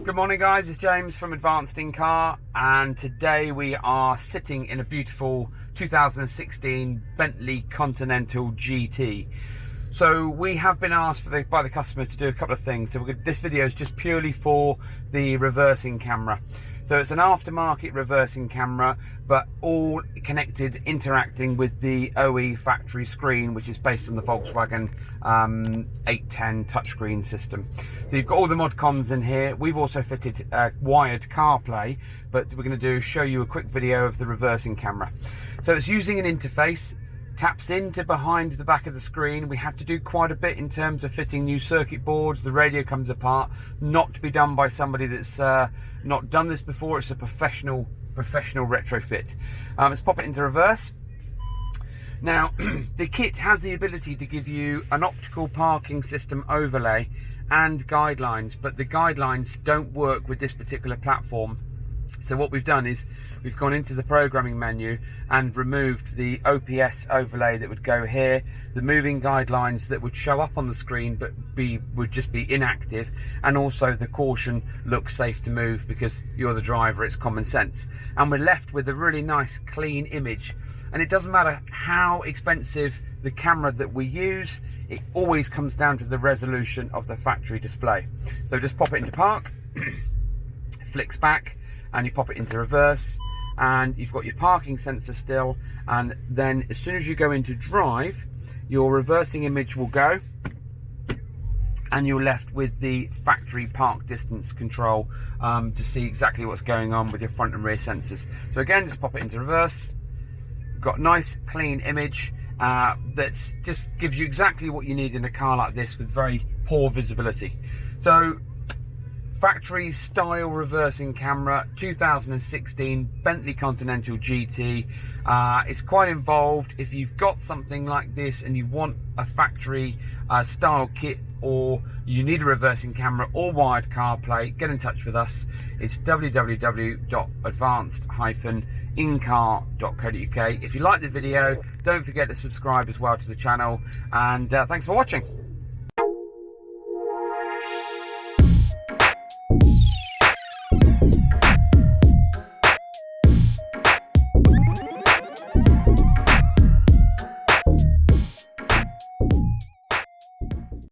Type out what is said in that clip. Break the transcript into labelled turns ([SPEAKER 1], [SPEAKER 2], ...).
[SPEAKER 1] Good morning guys, it's James from Advanced in Car, and today we are sitting in a beautiful 2016 Bentley Continental GT. So we have been asked by the customer to do a couple of things. So this video is just purely for the reversing camera. So it's an aftermarket reversing camera, but all connected, interacting with the OE factory screen, which is based on the Volkswagen 810 touchscreen system. So you've got all the mod cons in here. We've also fitted wired CarPlay, but we're going to show you a quick video of the reversing camera. So it's using an interface, taps into behind the back of the screen. We have to do quite a bit in terms of fitting new circuit boards. The radio comes apart, not to be done by somebody that's not done this before. It's a professional retrofit. Let's pop it into reverse. Now the kit has the ability to give you an optical parking system overlay and guidelines, but the guidelines don't work with this particular platform. So what we've done is we've gone into the programming menu and removed the OPS overlay that would go here, the moving guidelines that would show up on the screen but would just be inactive, and also the caution, look safe to move, because you're the driver, it's common sense. And we're left with a really nice clean image. And it doesn't matter how expensive the camera that we use, it always comes down to the resolution of the factory display. So just pop it into park, flicks back, and you pop it into reverse, and you've got your parking sensor still, and then as soon as you go into drive, your reversing image will go, and you're left with the factory park distance control to see exactly what's going on with your front and rear sensors. So again, just pop it into reverse. Got a nice clean image that just gives you exactly what you need in a car like this with very poor visibility. So factory style reversing camera, 2016 Bentley Continental GT. It's quite involved. If you've got something like this and you want a factory style kit, or you need a reversing camera or wired CarPlay, get in touch with us. It's www.advanced-incar.co.uk. If you like the video, don't forget to subscribe as well to the channel, and thanks for watching.